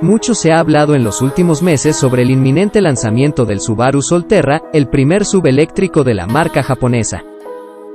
Mucho se ha hablado en los últimos meses sobre el inminente lanzamiento del Subaru Solterra, el primer SUV eléctrico de la marca japonesa,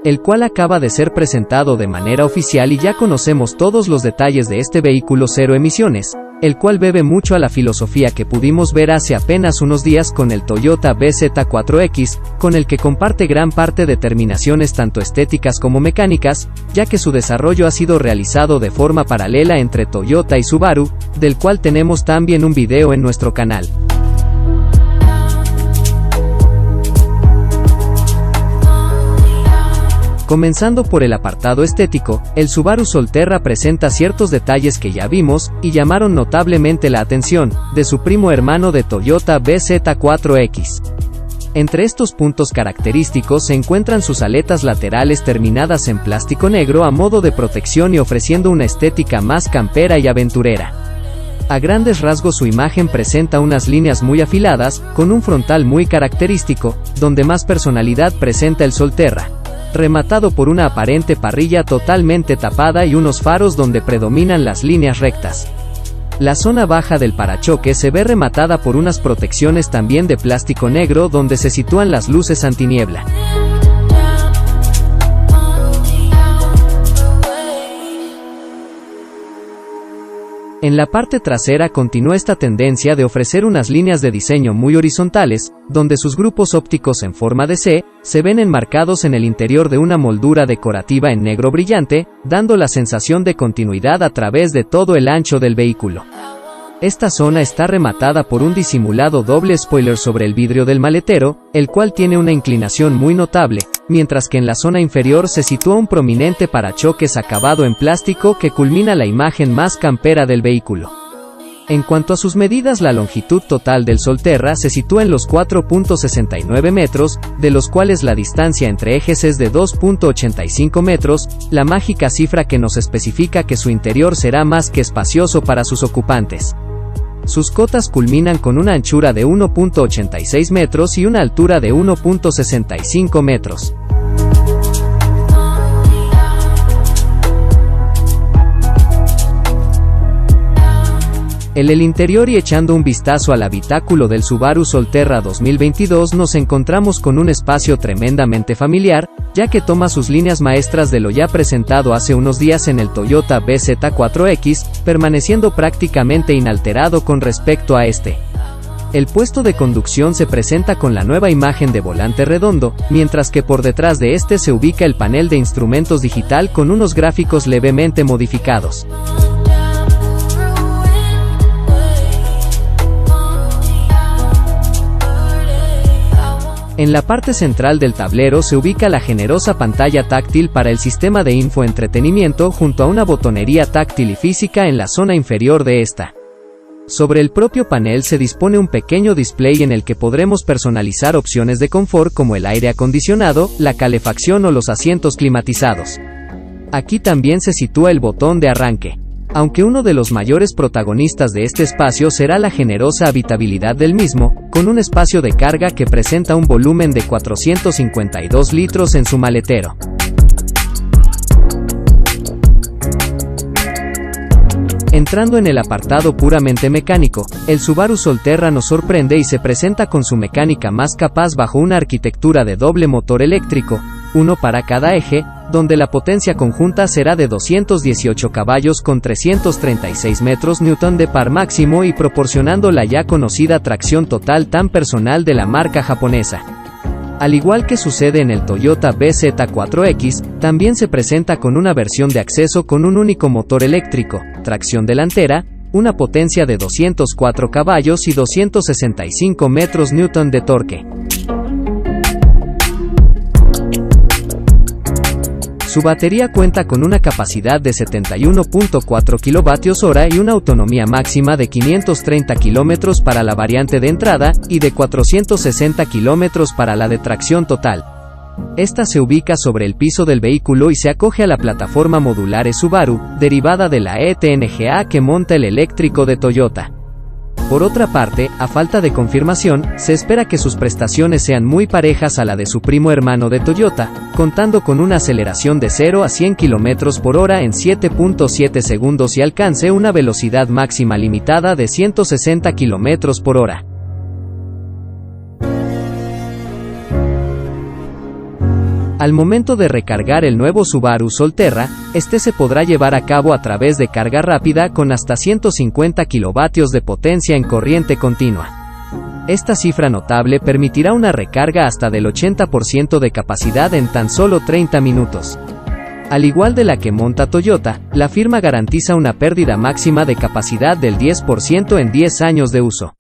el cual acaba de ser presentado de manera oficial y ya conocemos todos los detalles de este vehículo cero emisiones, el cual bebe mucho a la filosofía que pudimos ver hace apenas unos días con el Toyota BZ4X, con el que comparte gran parte de terminaciones tanto estéticas como mecánicas, ya que su desarrollo ha sido realizado de forma paralela entre Toyota y Subaru, del cual tenemos también un video en nuestro canal. Comenzando por el apartado estético, el Subaru Solterra presenta ciertos detalles que ya vimos, y llamaron notablemente la atención, de su primo hermano de Toyota BZ4X. Entre estos puntos característicos se encuentran sus aletas laterales terminadas en plástico negro a modo de protección y ofreciendo una estética más campera y aventurera. A grandes rasgos su imagen presenta unas líneas muy afiladas, con un frontal muy característico, donde más personalidad presenta el Solterra, rematado por una aparente parrilla totalmente tapada y unos faros donde predominan las líneas rectas. La zona baja del parachoques se ve rematada por unas protecciones también de plástico negro donde se sitúan las luces antiniebla. En la parte trasera continúa esta tendencia de ofrecer unas líneas de diseño muy horizontales, donde sus grupos ópticos en forma de C, se ven enmarcados en el interior de una moldura decorativa en negro brillante, dando la sensación de continuidad a través de todo el ancho del vehículo. Esta zona está rematada por un disimulado doble spoiler sobre el vidrio del maletero, el cual tiene una inclinación muy notable, mientras que en la zona inferior se sitúa un prominente parachoques acabado en plástico que culmina la imagen más campera del vehículo. En cuanto a sus medidas, la longitud total del Solterra se sitúa en los 4.69 metros, de los cuales la distancia entre ejes es de 2.85 metros, la mágica cifra que nos especifica que su interior será más que espacioso para sus ocupantes. Sus cotas culminan con una anchura de 1.86 metros y una altura de 1.65 metros. En el interior y echando un vistazo al habitáculo del Subaru Solterra 2022 nos encontramos con un espacio tremendamente familiar, ya que toma sus líneas maestras de lo ya presentado hace unos días en el Toyota BZ4X, permaneciendo prácticamente inalterado con respecto a este. El puesto de conducción se presenta con la nueva imagen de volante redondo, mientras que por detrás de este se ubica el panel de instrumentos digital con unos gráficos levemente modificados. En la parte central del tablero se ubica la generosa pantalla táctil para el sistema de infoentretenimiento junto a una botonería táctil y física en la zona inferior de esta. Sobre el propio panel se dispone un pequeño display en el que podremos personalizar opciones de confort como el aire acondicionado, la calefacción o los asientos climatizados. Aquí también se sitúa el botón de arranque. Aunque uno de los mayores protagonistas de este espacio será la generosa habitabilidad del mismo, con un espacio de carga que presenta un volumen de 452 litros en su maletero. Entrando en el apartado puramente mecánico, el Subaru Solterra nos sorprende y se presenta con su mecánica más capaz bajo una arquitectura de doble motor eléctrico, uno para cada eje, donde la potencia conjunta será de 218 caballos con 336 metros Newton de par máximo y proporcionando la ya conocida tracción total tan personal de la marca japonesa. Al igual que sucede en el Toyota BZ4X, también se presenta con una versión de acceso con un único motor eléctrico, tracción delantera, una potencia de 204 caballos y 265 metros Newton de torque. Su batería cuenta con una capacidad de 71.4 kWh y una autonomía máxima de 530 km para la variante de entrada, y de 460 km para la de tracción total. Esta se ubica sobre el piso del vehículo y se acoge a la plataforma modular Subaru, derivada de la ETNGA que monta el eléctrico de Toyota. Por otra parte, a falta de confirmación, se espera que sus prestaciones sean muy parejas a la de su primo hermano de Toyota, contando con una aceleración de 0 a 100 km por hora en 7.7 segundos y alcance una velocidad máxima limitada de 160 km por hora. Al momento de recargar el nuevo Subaru Solterra, este se podrá llevar a cabo a través de carga rápida con hasta 150 kilovatios de potencia en corriente continua. Esta cifra notable permitirá una recarga hasta del 80% de capacidad en tan solo 30 minutos. Al igual de la que monta Toyota, la firma garantiza una pérdida máxima de capacidad del 10% en 10 años de uso.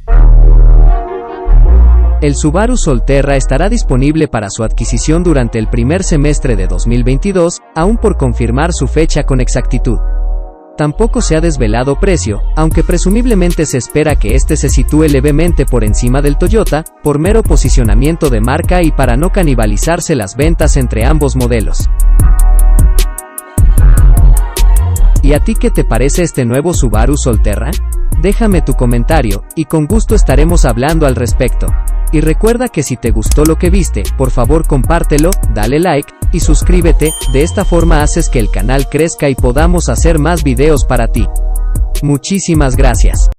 El Subaru Solterra estará disponible para su adquisición durante el primer semestre de 2022, aún por confirmar su fecha con exactitud. Tampoco se ha desvelado precio, aunque presumiblemente se espera que este se sitúe levemente por encima del Toyota, por mero posicionamiento de marca y para no canibalizarse las ventas entre ambos modelos. ¿Y a ti qué te parece este nuevo Subaru Solterra? Déjame tu comentario, y con gusto estaremos hablando al respecto. Y recuerda que si te gustó lo que viste, por favor compártelo, dale like, y suscríbete, de esta forma haces que el canal crezca y podamos hacer más videos para ti. Muchísimas gracias.